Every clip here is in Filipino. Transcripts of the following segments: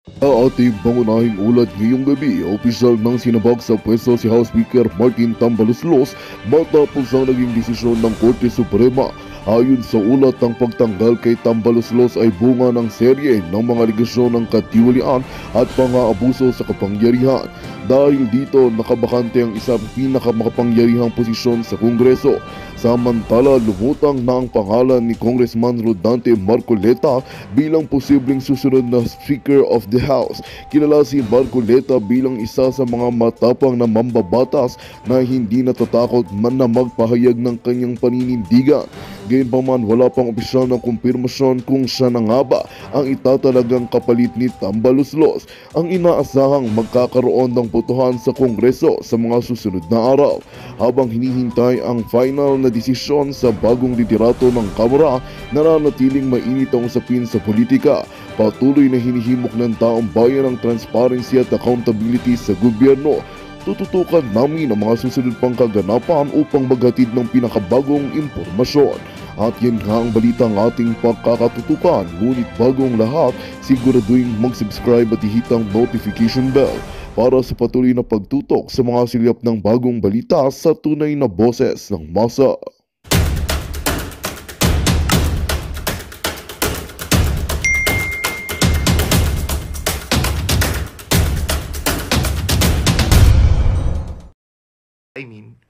Sa ating pangunahing ulat ngayong gabi, opisyal nang sinabak sa pwesto si House Speaker Martin Tambaluslos matapos ang naging desisyon ng Korte Suprema. Ayon sa ulat, ang pagtanggal kay Tambaluslos ay bunga ng serye ng mga aligasyon ng katiwalian at pang-aabuso sa kapangyarihan. Dahil dito, nakabakante ang isang pinakamakapangyarihang posisyon sa Kongreso. Samantala, lumutang na ang pangalan ni Congressman Rodante Marcoleta bilang posibleng susunod na Speaker of the House. Kilala si Marcoleta bilang isa sa mga matapang na mambabatas na hindi natatakot man na magpahayag ng kanyang paninindigan. Gayunpaman, wala pang opisyal na kumpirmasyon kung siya na nga ba ang itatalagang kapalit ni Tambaluslos. Ang inaasahang magkakaroon ng botohan sa Kongreso sa mga susunod na araw. Habang hinihintay ang final na desisyon sa bagong liderato ng Kamara, nananatiling mainit ang usapin sa politika. Patuloy na hinihimok ng taong bayan ang transparency at accountability sa gobyerno. Tututukan namin ang mga susunod pang kaganapan upang maghatid ng pinakabagong impormasyon. At yan nga ang balitang ating pagkakatutukan. Ngunit bagong lahat, siguraduhin mag-subscribe at ihit ang notification bell para sa patuloy na pagtutok sa mga silip ng bagong balita sa tunay na boses ng masa.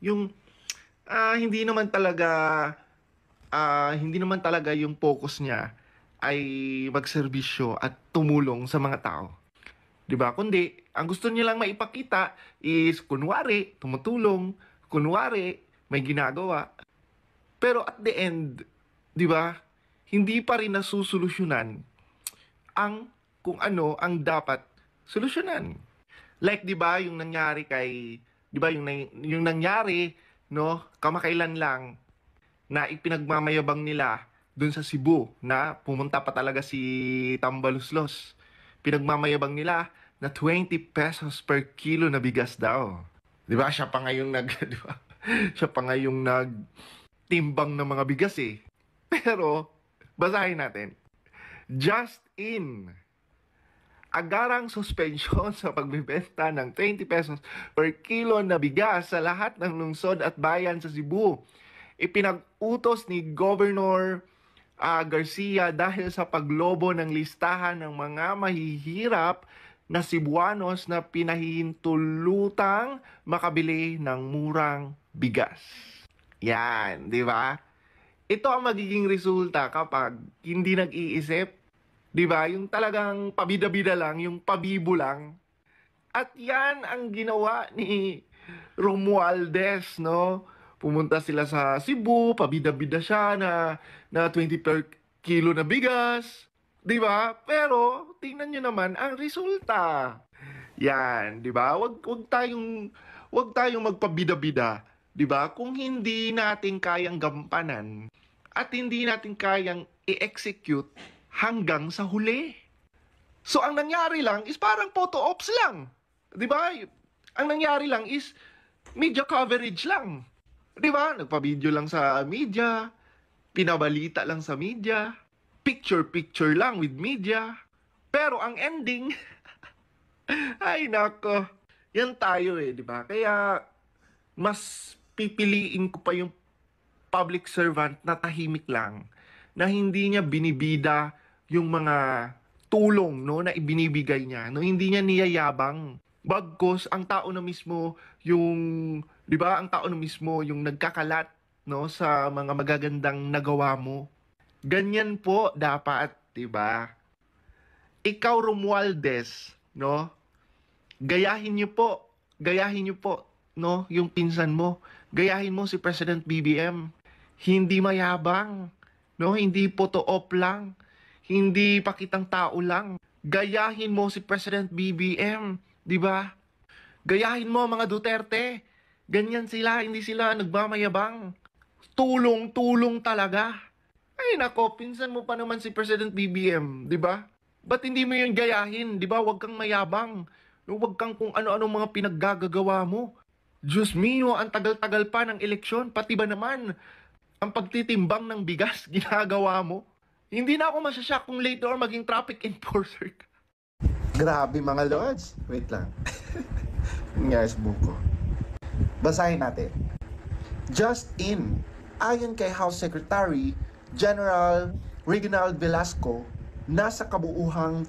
Yung hindi naman talaga yung focus niya ay magserbisyo at tumulong sa mga tao. 'Di ba? Kundi ang gusto niya lang maipakita is kunwari tumutulong, kunwari may ginagawa. Pero at the end, 'di ba? Hindi pa rin nasusolusyunan ang kung ano ang dapat solusyonan. Like 'di ba yung nangyari kay 'di ba yung nangyari no kamakailan lang na ipinagmamayabang nila dun sa Cebu na pumunta pa talaga si Tambaluslos. Pinagmamayabang nila na 20 pesos per kilo na bigas daw. 'Di ba? Siya pa ngayong nag 'di ba? Siya pa ngayong nagtimbang ng mga bigas eh. Pero basahin natin. Just in agarang suspension sa pagbebenta ng 20 pesos per kilo na bigas sa lahat ng lungsod at bayan sa Cebu. Ipinag-utos ni Governor Garcia dahil sa paglobo ng listahan ng mga mahihirap na Cebuanos na pinahihintulutang makabili ng murang bigas. Yan, di ba? Ito ang magiging resulta kapag hindi nag-iisip. 'Di ba? Yung talagang pabida-bida lang, yung pabibo lang. At 'yan ang ginawa ni Romualdez, no? Pumunta sila sa Cebu, pabida-bida siya na 20 per kilo na bigas, 'di ba? Pero tingnan niyo naman ang resulta. 'Yan, 'di ba? Wag tayong magpabida-bida, 'di ba? Kung hindi natin kayang gampanan at hindi natin kayang i-execute hanggang sa huli. So ang nangyari lang is parang photo ops lang. 'Di ba? Ang nangyari lang is media coverage lang. 'Di ba? Nagpa-video lang sa media, pinabalita lang sa media, picture lang with media. Pero ang ending ay nako, yan tayo eh, 'di ba? Kaya mas pipiliin ko pa yung public servant na tahimik lang, na hindi niya binibida yung mga tulong no na ibinibigay niya, no hindi niya niyayabang. Bagkos ang tao na mismo yung 'di ba, ang tao na mismo yung nagkakalat no sa mga magagandang nagawa mo. Ganyan po dapat, 'di ba? Ikaw Romualdez, no? Gayahin niyo po, no, yung pinsan mo. Gayahin mo si President BBM. Hindi mayabang, no? Hindi photo-op lang. Hindi pakitang tao lang. Gayahin mo si President BBM, 'di ba? Gayahin mo mga Duterte. Ganyan sila, hindi sila nagmamayabang. Tulong-tulong talaga. Ay nako, pinsan mo pa naman si President BBM, 'di ba? Ba't hindi mo 'yung gayahin, 'di ba? Huwag kang mayabang. No, huwag kang kung ano-ano mga pinaggagawa mo. Diyos mio, ang tagal-tagal pa ng eleksyon, pati ba naman ang pagtitimbang ng bigas ginagawa mo? Hindi na ako masasyak kung later maging traffic enforcer ka. Grabe mga lords. Wait lang. Nangyari sa buko. Basahin natin. Just in, ayon kay House Secretary General Reginald Velasco, nasa kabuuhang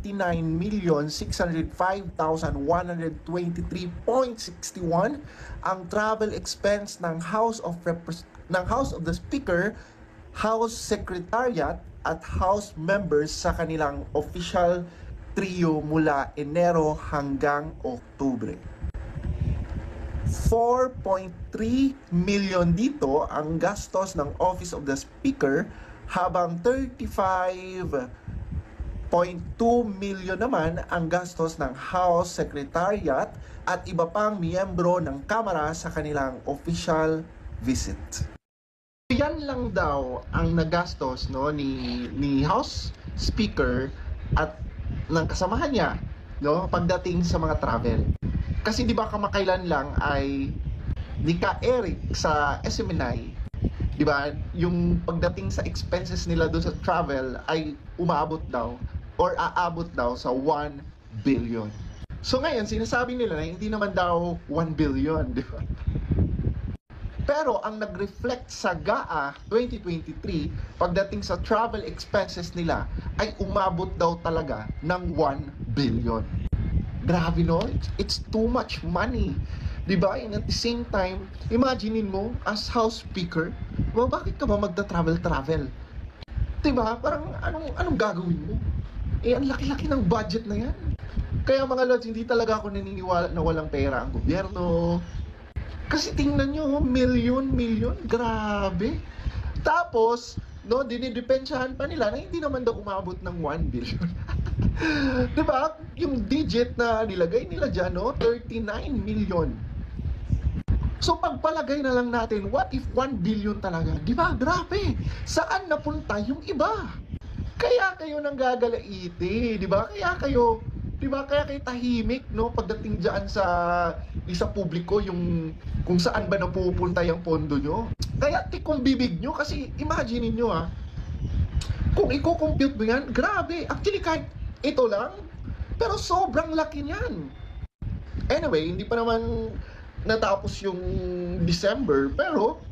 39,605,123.61 ang travel expense ng House of the Speaker, House Secretariat at House members sa kanilang official trio mula Enero hanggang Oktubre. 4.3 million dito ang gastos ng Office of the Speaker, habang 35.2 million naman ang gastos ng House Secretariat at iba pang miyembro ng Kamara sa kanilang official visit. Yan lang daw ang nagastos, no, ni House Speaker at ng kasamahan niya, no, pagdating sa mga travel. Kasi di ba kamakailan lang ay ni Ka Eric sa SMNI, di ba, yung pagdating sa expenses nila doon sa travel ay umaabot daw or aabot daw sa 1 billion. So ngayon sinasabi nila na hindi naman daw 1 billion, di ba? Pero ang nag-reflect sa GAA 2023 pagdating sa travel expenses nila ay umabot daw talaga ng 1 billion. Grabe, no? It's too much money. Diba? And at the same time, imaginein mo, as House Speaker, well, bakit ka ba magda-travel-travel? Diba? Parang anong gagawin mo? Eh, ang laki-laki ng budget na yan. Kaya mga lods, hindi talaga ako naniniwala na walang pera ang gobyerno. Kasi tingnan nyo, milyon, grabe. Tapos, no, dinidepensahan pa nila na hindi naman daw umabot ng 1 billion. Diba? Yung digit na nilagay nila dyan, no? 39 million. So pagpalagay na lang natin, what if 1 billion talaga? Diba? Grabe! Saan napunta yung iba? Kaya kayo nang gagalaiti, diba? Kaya kayo tahimik, no? Pagdating dyan sa publiko, yung kung saan ba napupunta yung pondo nyo. Kaya tikong bibig nyo, kasi imagine nyo, kung i-compute mo yan, grabe. Actually, kahit ito lang, pero sobrang laki niyan. Anyway, hindi pa naman natapos yung December, pero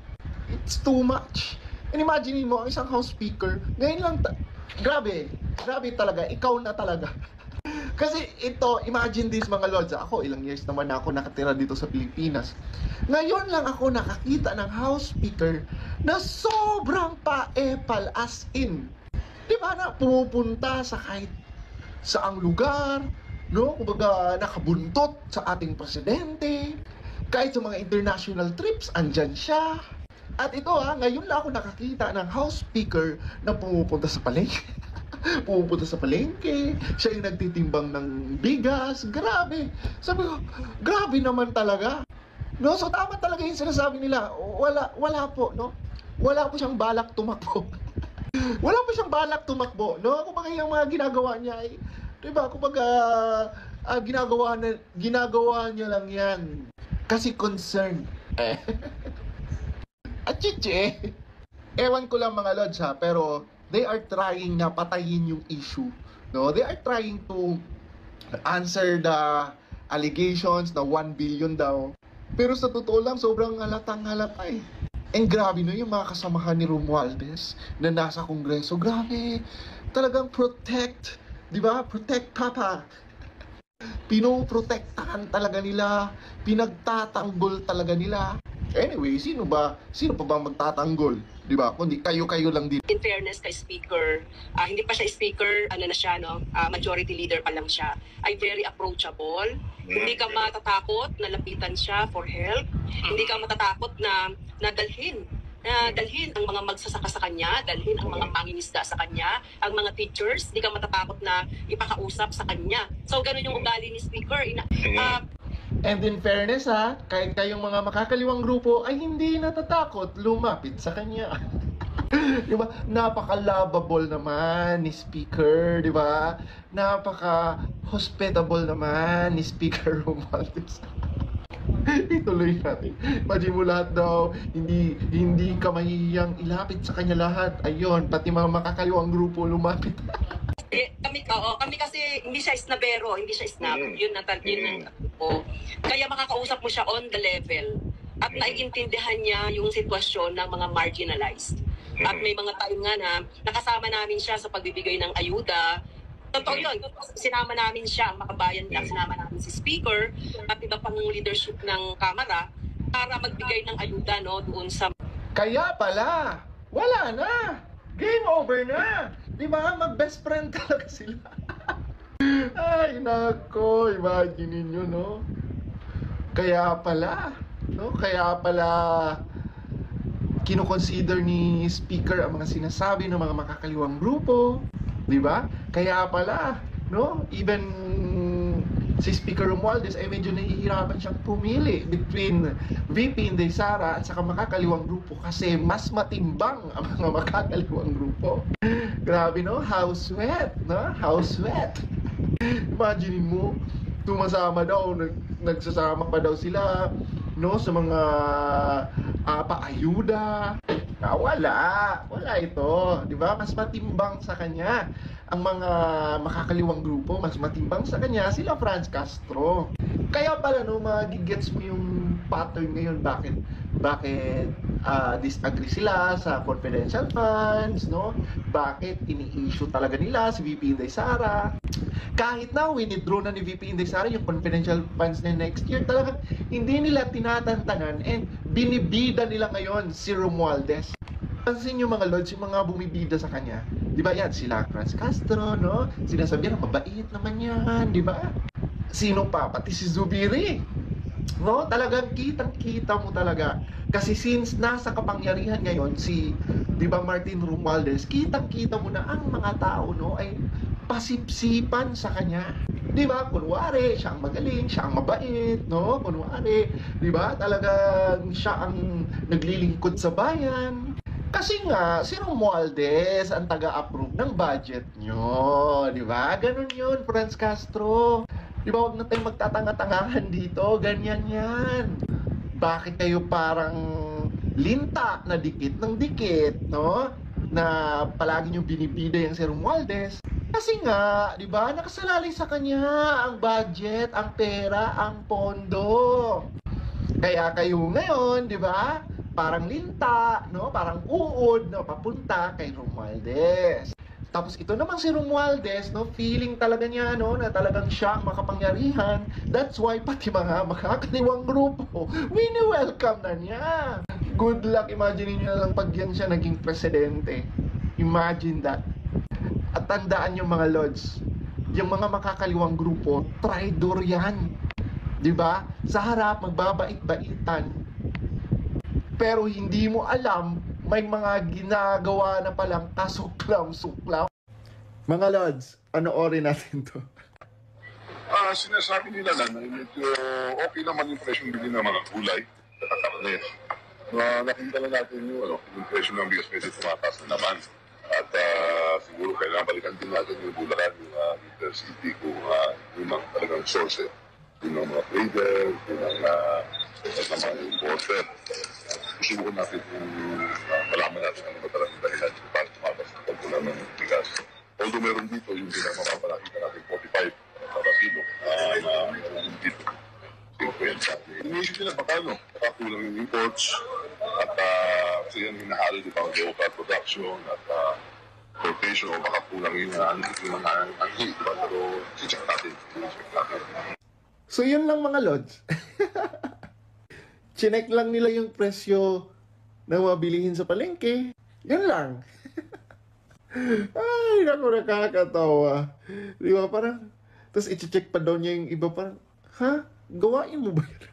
it's too much. And imagine mo, ang isang House Speaker, ngayon lang, grabe talaga, ikaw na talaga. Kasi ito, imagine this mga lords, ako ilang years naman na ako nakatira dito sa Pilipinas. Ngayon lang ako nakakita ng House Speaker na sobrang paepal, as in. Diba na pumupunta sa kahit saang lugar, no? Kumbaga nakabuntot sa ating presidente, kahit sa mga international trips, andyan siya. At ito ngayon lang ako nakakita ng House Speaker na pumupunta sa palengke. Pumupunta sa palengke, siya yung nagtitimbang ng bigas, grabe. Sabi ko, grabe naman talaga. No, so tama talaga yung sinasabi nila, wala po, no? Wala po siyang balak tumakbo. Wala po siyang balak tumakbo, no? Kumbaga yung mga ginagawa niya ay, diba, kumbaga ginagawa niya lang yan kasi concerned. At chiche, ewan ko lang mga lods pero they are trying na patayin yung issue, no? They are trying to answer the allegations na 1 billion daw. Pero sa totoo lang, sobrang halatang halata eh. And grabe no, yung mga kasamahan ni Romualdez na nasa Kongreso, grabe, talagang protect, di ba? Protect Papa. Pinoprotektahan talaga nila, pinagtatanggol talaga nila. Anyway, sino pa ba magtatanggol? Di ba? Kundi kayo lang din. In fairness kay Speaker, hindi pa siya Speaker, na siya, no? Majority Leader pa lang siya, ay very approachable. Hindi ka matatakot na lapitan siya for help. Hindi ka matatakot na dalhin ang mga magsasaka sa kanya, dalhin ang mga mangingisda sa kanya, ang mga teachers, hindi ka matatakot na ipakausap sa kanya. So, ganun yung ugali ni Speaker. And in fairness kahit kayong mga makakaliwang grupo ay hindi natatakot lumapit sa kanya. Di ba? Napaka-lovable naman ni Speaker, di ba? Napaka-hospitable naman ni Speaker Romualdez. Ituloy natin. Imagine mo lahat daw, hindi ka mahihiyang ilapit sa kanya lahat. Ayun, pati mga makakaliwang grupo lumapit. Kami kasi hindi siya snabero, hindi siya snab. Yun ang ko. Kaya makakausap mo siya on the level at naiintindihan niya yung sitwasyon ng mga marginalized. At may mga time nga na nakasama namin siya sa pagbibigay ng ayuda. Totoo yun, sinama namin siya, makabayan lang, sinama namin si Speaker at iba pang leadership ng Kamara para magbigay ng ayuda doon sa... Kaya pala, wala na. Game over na. Di ba? Mag-best friend talaga sila. Ay, nako. Imagine nyo, no? Kaya pala, kino-consider ni Speaker ang mga sinasabi ng mga makakaliwang grupo. Di ba? Kaya pala, no? Even si Speaker Romualdez ay medyo nahihirapan siyang pumili between VP Inday Sara at saka makakaliwang grupo kasi mas matimbang ang mga makakaliwang grupo. Grabe, no? How sweat, no? How sweat. Imagine mo, tumasama daw, nagsasama pa daw sila, no? Sa mga paayuda. Wala ito, di ba? Mas matimbang sa kanya ang mga makakaliwang grupo, mas matimbang sa kanya sila Franz Castro. Kaya pala, no, magigets mo yung pattern ngayon bakit disagree sila sa confidential funds, no? Bakit ini-issue talaga nila si VP Inday Sara. Kahit na withdraw na ni VP Inday Sara yung confidential funds na next year, talagang hindi nila tinatantanan and binibida nila ngayon si Romualdez. Pansin nyo mga lords, yung mga bumibida sa kanya, di ba yan, sila Franz Castro, no? Sinasabi na mabait naman yan, di ba? Sino pa? Pati si Zubiri, no? Talagang kitang-kita mo talaga. Kasi since nasa kapangyarihan ngayon si, di ba, Martin Romualdez, kitang-kita mo na ang mga tao, no, ay pasipsipan sa kanya. Di ba? Kunwari, siya ang magaling, siya ang mabait, no? Kunwari, di ba? Talagang siya ang naglilingkod sa bayan. Kasi nga, si Romualdez ang taga-approve ng budget nyo. Di ba? Ganun yun, Franz Castro. Di ba? Huwag na tayong magtatanga-tangahan dito. Ganyan yan. Bakit kayo parang linta na dikit ng dikit, no? Na palagi nyo binibida yung si Romualdez. Kasi nga, di ba, nakasalalay sa kanya ang budget, ang pera, ang pondo. Kaya kayo ngayon, di ba, parang linta, no? Parang uod, no? Papunta kay Romualdez. Tapos ito naman si Romualdez, no? Feeling talaga niya, no? Na talagang siya ang makapangyarihan. That's why pati mga makakaliwang grupo, wini-welcome na niya. Good luck, imagine niyo lang pag yan siya naging presidente. Imagine that. At tandaan yung mga lords, yung mga makakaliwang grupo, traidor yan. Diba? Sa harap, magbabait-baitan. Pero hindi mo alam, may mga ginagawa na palang kasuklam-suklam. Mga lords, ano ori natin to? Sinasabi nila na medyo okay naman yung presyo bilhin ng mga gulay at karne. Nakita na natin yung presyo ng bigas medyo tumataas na naman. At siguro kailangan balikan din natin yung Bulacan, yung Intercity, kung yung mga talagang source, yung mga trader, yung mga importer. Susubukan natin kung malaman natin ano ba talagang dahilan para tumatas ng pagkula ng bigas. Although meron dito yung pinamamapalakita natin 45 para kilo meron dito 50. Iniisip nila baka kulang yung imports at kasi yan hinahalo di ba ang local production at rotation o baka kulang yung anghi, di ba? Pero check natin. So yun lang mga lords. Chinek lang nila yung presyo na mabilihin sa palengke. Yun lang. Ay, naku, nakakatawa. Di ba, parang, tapos i-check pa daw niya yung iba, parang, ha? Gawain mo ba yun?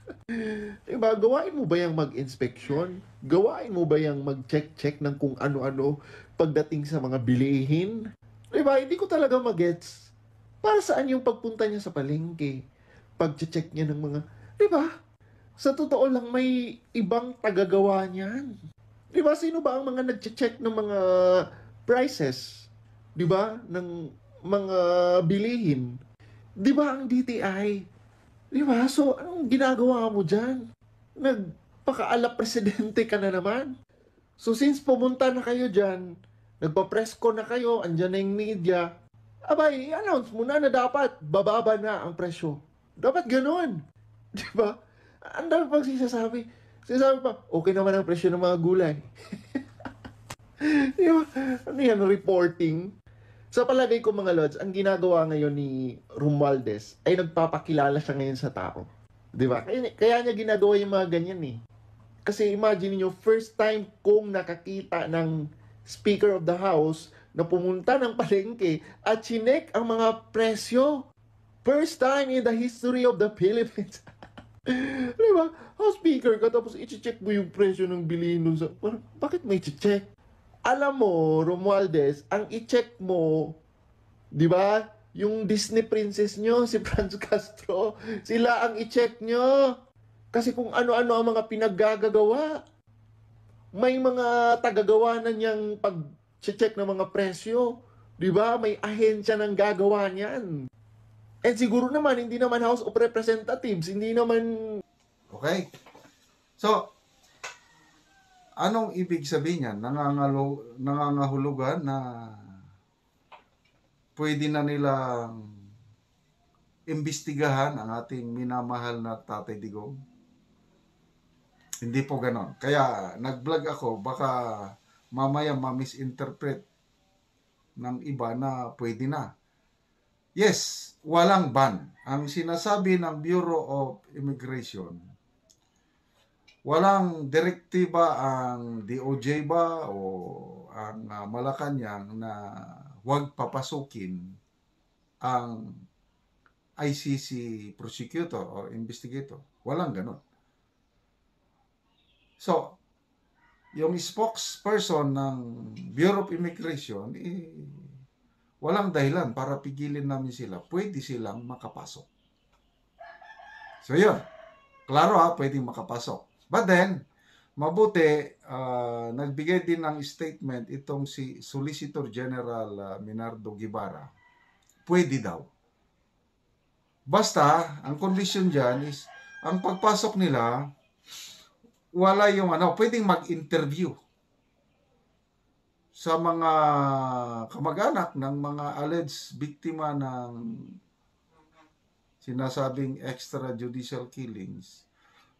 Diba, gawain mo ba yung mag-inspeksyon? Gawain mo ba yung mag-check-check ng kung ano-ano pagdating sa mga bilihin? Diba, hindi ko talaga magets. Para saan yung pagpunta niya sa palengke? Pag-check niya ng mga, diba? Sa totoo lang, may ibang tagagawa niyan. Diba, sino ba ang mga nag-check ng mga prices? Diba, ng mga bilihin? Diba, ang DTI? Diba? So, anong ginagawa mo dyan? Nagpakaala presidente ka na naman. So, since pumunta na kayo dyan, nagpa-presko na kayo, andyan na yung media, abay, i-announce mo na dapat bababa na ang presyo. Dapat ganun. Di ba? Ang dami pang sinasabi. Sinasabi pa, okay naman ang presyo ng mga gulay. Di ba? Ano yan, reporting? Sa palagay ko mga lods, ang ginagawa ngayon ni Romualdez ay nagpapakilala siya ngayon sa tao. Di ba? Kaya niya ginagawa yung mga ganyan eh. Kasi imagine niyo, first time kong nakakita ng Speaker of the House na pumunta ng palengke at chinek ang mga presyo. First time in the history of the Philippines. Di ba? House Speaker ka tapos i-check mo yung presyo ng bilihin nun sa... Bakit may i-check? Alam mo, Romualdez, ang i-check mo, di ba? Yung Disney princess nyo, si Franz Castro, sila ang i-check nyo. Kasi kung ano-ano ang mga pinaggagawa. May mga tagagawa na niyang pag-check ng mga presyo. Di ba? May ahensya ng gagawa niyan. And siguro naman, hindi naman House of Representatives, hindi naman... Okay? So, anong ibig sabihin yan? Nangangahulugan na pwede na nilang imbestigahan ang ating minamahal na Tatay Digong? Hindi po ganon. Kaya nag-vlog ako, baka mamaya ma-misinterpret ng iba na pwede na. Yes, walang ban. Ang sinasabi ng Bureau of Immigration, walang direktiba ang DOJ ba o ang Malacanang na huwag papasukin ang ICC prosecutor or investigator. Walang ganon. So, yung spokesperson ng Bureau of Immigration, walang dahilan para pigilin namin sila. Pwede silang makapasok. So, yun. Klaro pwedeng makapasok. But then, mabuti, nagbigay din ng statement itong si Solicitor General Minardo Guevara. Pwede daw. Basta, ang condition dyan is, ang pagpasok nila, wala yung pwedeng mag-interview sa mga kamag-anak ng mga alleged biktima ng sinasabing extrajudicial killings.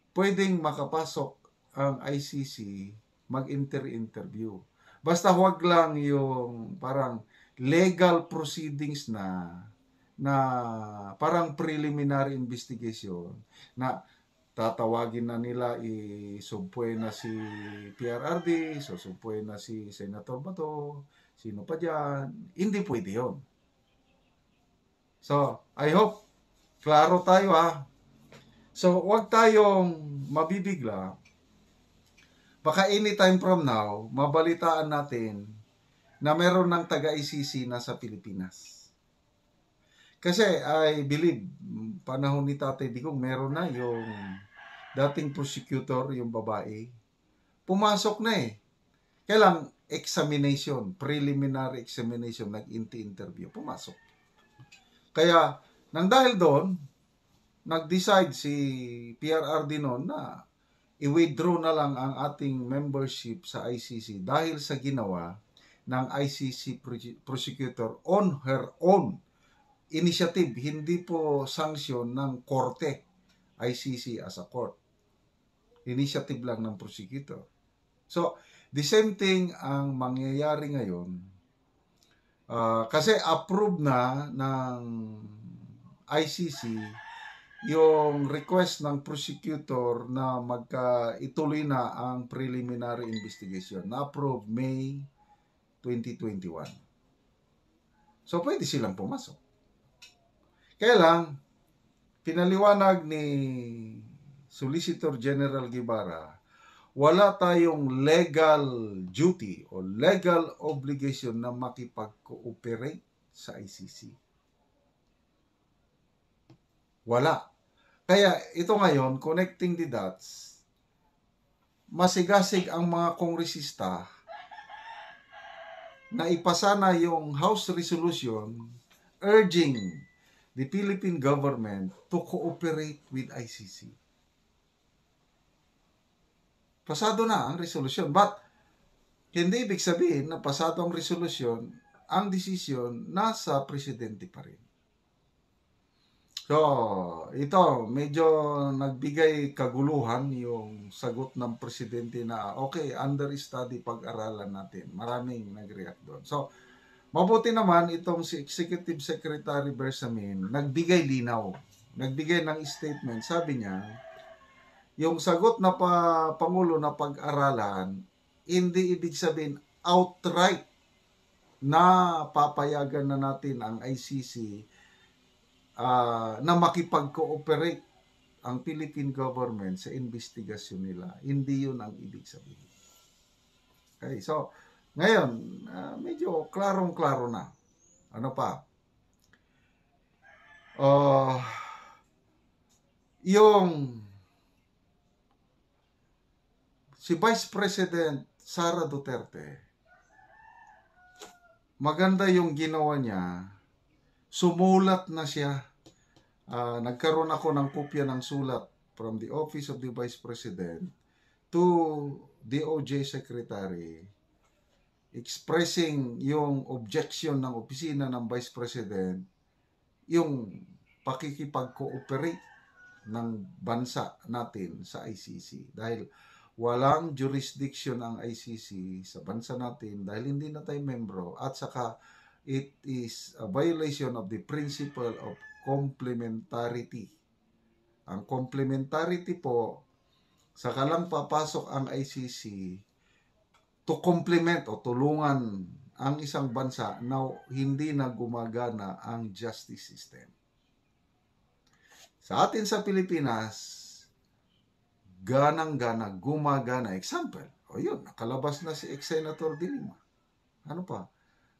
Pwedeng makapasok ang ICC mag-interview. Basta huwag lang yung parang legal proceedings na parang preliminary investigation na tatawagin na nila isubpoy na si PRRD, susubpoy na si Senator Bato, sino pa dyan. Hindi pwede yun. So, I hope klaro tayo So, huwag tayong mabibigla. Baka anytime from now, mabalitaan natin na meron ng taga-ICC na sa Pilipinas. Kasi I believe, panahon ni Tatay Digong, meron na yung dating prosecutor, yung babae. Pumasok na Kailang examination, preliminary examination, nag-interview, pumasok. Kaya, nang dahil doon, nag-decide si PRRD noon na i-withdraw na lang ang ating membership sa ICC dahil sa ginawa ng ICC prosecutor on her own initiative, hindi po sanction ng korte, ICC as a court. Initiative lang ng prosecutor. So, the same thing ang mangyayari ngayon. Kasi approved na ng ICC yung request ng prosecutor na ituloy na ang preliminary investigation. Na-approve May 2021. So, pwede silang pumasok. Kaya lang, pinaliwanag ni Solicitor General Guevara, wala tayong legal duty o legal obligation na makipag-cooperate sa ICC. Wala. Kaya ito ngayon, connecting the dots, masigasig ang mga kongresista na ipasa na yung House Resolution urging the Philippine government to cooperate with ICC. Pasado na ang resolution. But, hindi ibig sabihin na pasado ang resolution, ang desisyon nasa presidente pa rin. So, ito, medyo nagbigay kaguluhan yung sagot ng presidente na, okay, under study, pag-aralan natin. Maraming nag-react doon. So, mabuti naman itong si Executive Secretary Bersamin, nagbigay linaw. Nagbigay ng statement. Sabi niya, yung sagot na Pangulo na pag-aralan, hindi ibig sabihin outright na papayagan na natin ang ICC na makipag-cooperate ang Philippine government sa investigasyon nila. Hindi yun ang ibig sabihin. Okay, so, ngayon, medyo klarong-klaro na. Ano pa? Yung si Vice President Sara Duterte, maganda yung ginawa niya. Sumulat na siya. Nagkaroon ako ng kopya ng sulat from the Office of the Vice President to DOJ Secretary expressing yung objection ng opisina ng Vice President, yung pakikipag-cooperate ng bansa natin sa ICC. Dahil walang jurisdiction ang ICC sa bansa natin dahil hindi na tayo membro, at saka it is a violation of the principle of complementarity. Ang complementarity po, saka lang papasok ang ICC to complement o tulungan ang isang bansa na hindi na gumagana ang justice system. Sa atin sa Pilipinas, ganang-gana, gumagana. Example, yun, nakalabas na si ex-Senator De Lima. Ano pa?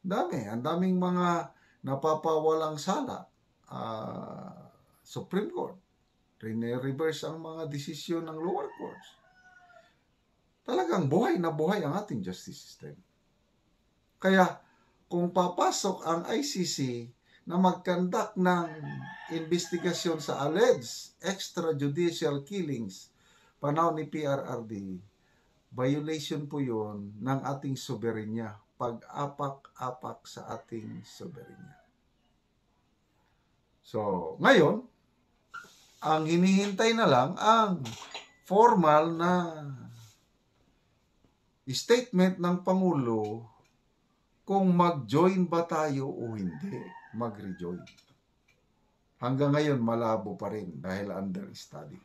Ang daming mga napapawalang sala. Supreme Court. Rine-reverse ang mga desisyon ng lower courts. Talagang buhay na buhay ang ating justice system. Kaya, kung papasok ang ICC na mag-conduct ng investigasyon sa alleged extrajudicial killings panahon ni PRRD, violation po yun ng ating soberenya, pag-apak-apak sa ating soberenya. So, ngayon, ang hinihintay na lang ang formal na statement ng Pangulo kung mag-join ba tayo o hindi mag-rejoin. Hanggang ngayon, malabo pa rin dahil under study.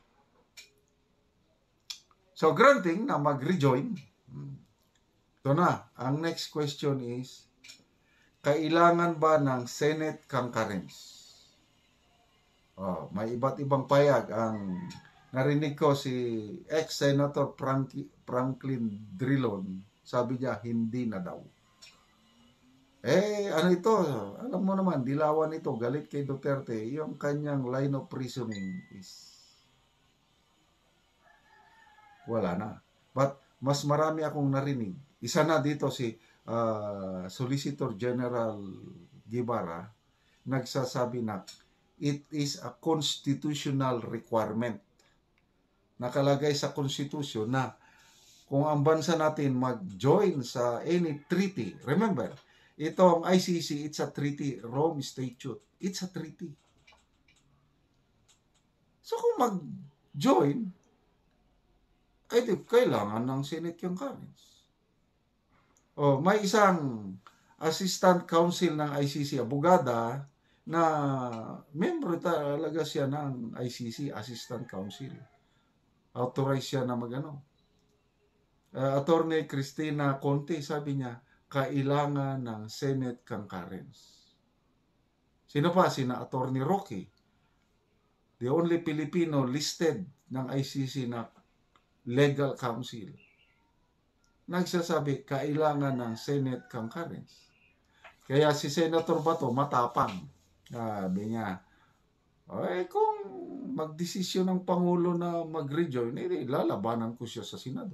So, granting na mag-rejoin, ito na, ang next question is, kailangan ba ng Senate concurrence? May iba't ibang payag. Ang narinig ko si ex-Senator Franklin Drilon, sabi niya, hindi na daw. Ano ito? Alam mo naman, dilawan ito, galit kay Duterte, yung kanyang line of reasoning is wala na. But mas marami akong narinig. Isa na dito si Solicitor General Guevara, nagsasabi na it is a constitutional requirement. Nakalagay sa Constitution na kung ang bansa natin mag-join sa any treaty, remember, itong ICC, it's a treaty, Rome Statute, it's a treaty. So kung mag-join, kailangan ng Senate concurrence. May isang assistant counsel ng ICC, abogada, na member talaga siya ng ICC, assistant counsel. Authorized siya na magano. Attorney Cristina Conte, sabi niya, kailangan ng Senate concurrence. Sino pa? Sina Attorney Roque, the only Filipino listed ng ICC na legal counsel. Nagsasabi, kailangan ng Senate concurrence. Kaya si Senator Bato, matapang. Sabi niya, kung magdesisyon ng Pangulo na mag-rejoin, lalabanan ko siya sa Senado.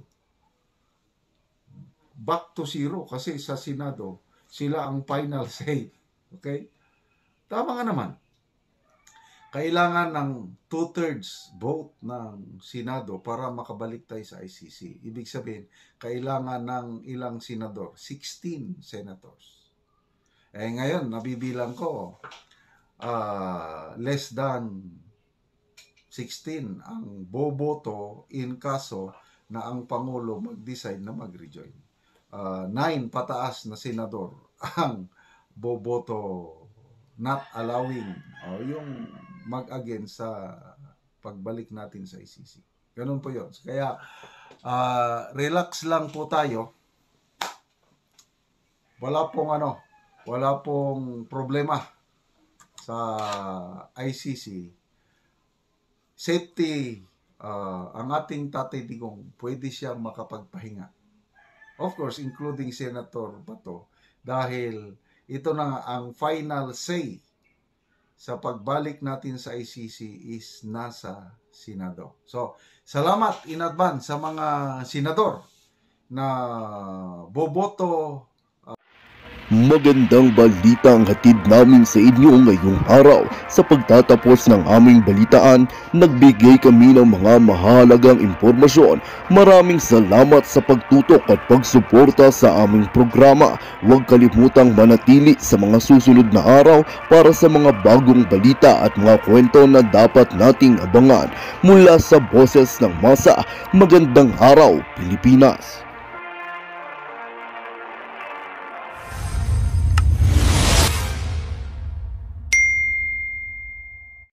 Back to zero, kasi sa Senado, sila ang final say. Okay? Tama nga naman. Kailangan ng 2/3 vote ng Senado para makabalik tayo sa ICC. Ibig sabihin, kailangan ng ilang senador? 16 senators. Ngayon, nabibilang ko, less than 16 ang boboto in kaso na ang Pangulo mag-decide na mag-rejoin. 9 pataas na senador ang boboto not allowing yung mag-against sa pagbalik natin sa ICC. Ganun po yun. Kaya relax lang po tayo. Wala pong problema sa ICC. Safety, ang ating Tatay Digong, pwede siyang makapagpahinga. Of course, including Senator Bato, dahil ito na ang final say sa pagbalik natin sa ICC is nasa Senado. So, salamat in advance sa mga senador na boboto. Magandang balita ang hatid namin sa inyo ngayong araw. Sa pagtatapos ng aming balitaan, nagbigay kami ng mga mahalagang impormasyon. Maraming salamat sa pagtutok at pagsuporta sa aming programa. Huwag kalimutang manatili sa mga susunod na araw para sa mga bagong balita at mga kwento na dapat nating abangan. Mula sa Boses ng Masa, magandang araw Pilipinas!